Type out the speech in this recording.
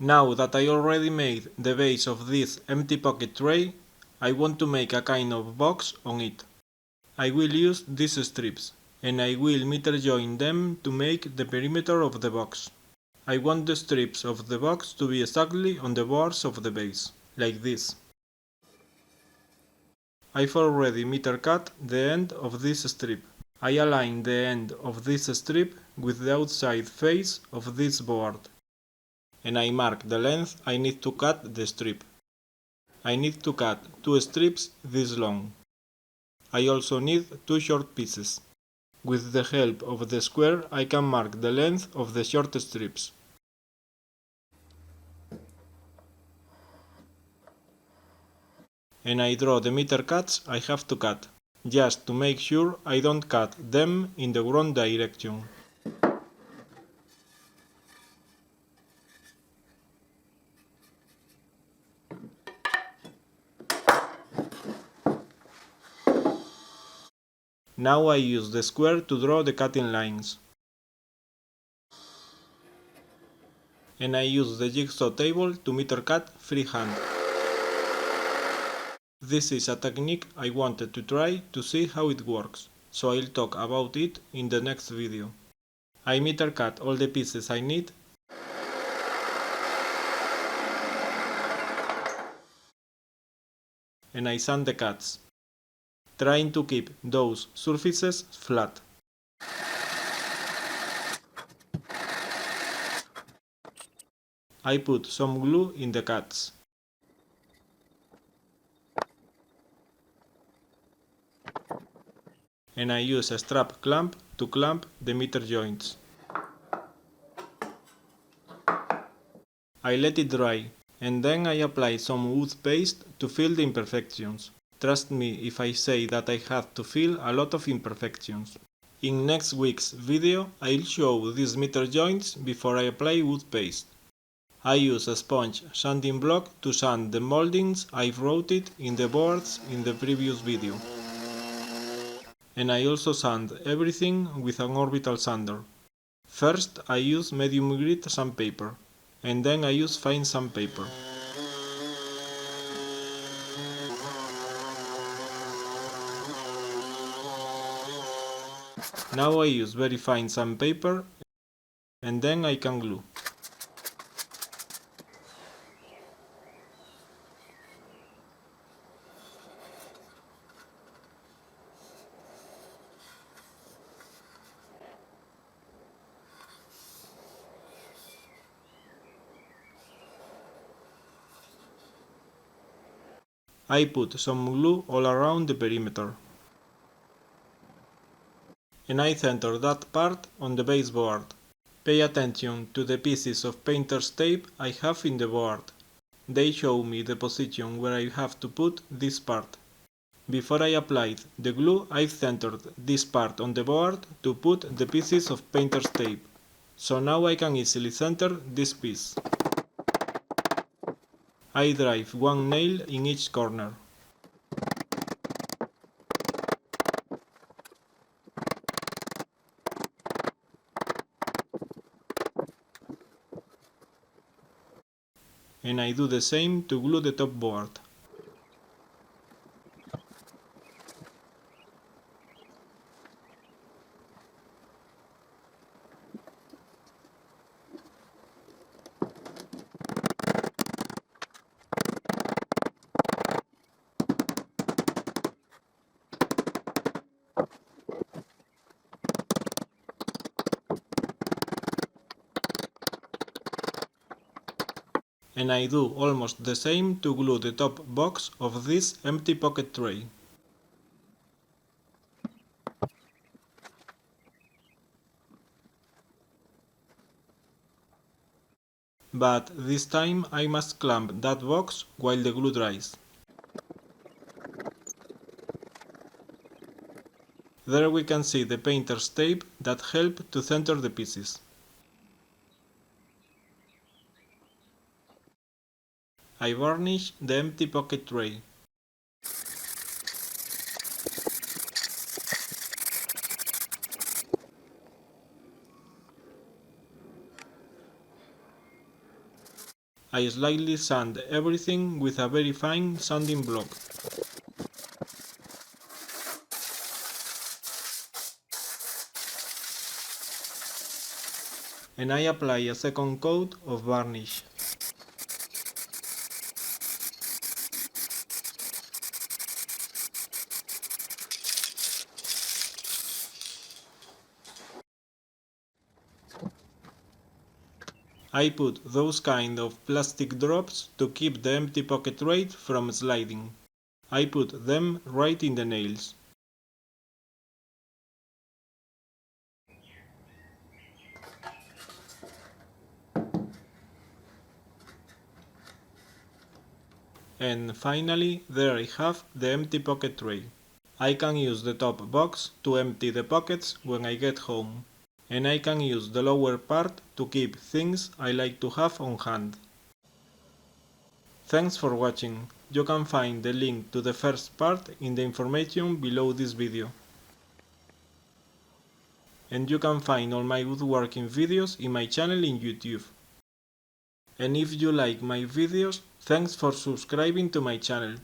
Now that I already made the base of this empty pocket tray, I want to make a kind of box on it. I will use these strips, and I will miter join them to make the perimeter of the box. I want the strips of the box to be exactly on the boards of the base, like this. I've already miter cut the end of this strip. I align the end of this strip with the outside face of this board, and I mark the length I need to cut the strip. I need to cut 2 strips this long. I also need 2 short pieces. With the help of the square I can mark the length of the short strips. And I draw the miter cuts I have to cut, just to make sure I don't cut them in the wrong direction. Now I use the square to draw the cutting lines. And I use the jigsaw table to miter cut freehand. This is a technique I wanted to try to see how it works, so I'll talk about it in the next video. I miter cut all the pieces I need, and I sand the cuts, trying to keep those surfaces flat. I put some glue in the cuts. And I use a strap clamp to clamp the miter joints. I let it dry, and then I apply some wood paste to fill the imperfections. Trust me if I say that I had to fill a lot of imperfections. In next week's video I'll show these miter joints before I apply wood paste. I use a sponge sanding block to sand the moldings I've routed in the boards in the previous video. And I also sand everything with an orbital sander. First I use medium grit sandpaper, and then I use fine sandpaper. Now I use very fine sandpaper, and then I can glue. I put some glue all around the perimeter. And I center that part on the baseboard. Pay attention to the pieces of painter's tape I have in the board. They show me the position where I have to put this part. Before I applied the glue, I've centered this part on the board to put the pieces of painter's tape. So now I can easily center this piece. I drive one nail in each corner. And I do the same to glue the top board. And I do almost the same to glue the top box of this empty pocket tray. But this time I must clamp that box while the glue dries. There we can see the painter's tape that helped to center the pieces. I varnish the empty pocket tray. I slightly sand everything with a very fine sanding block. And I apply a second coat of varnish. I put those kind of plastic drops to keep the empty pocket tray from sliding. I put them right in the nails. And finally, there I have the empty pocket tray. I can use the top box to empty the pockets when I get home. And I can use the lower part to keep things I like to have on hand. Thanks for watching. You can find the link to the first part in the information below this video. And you can find all my woodworking videos in my channel in YouTube. And if you like my videos, thanks for subscribing to my channel.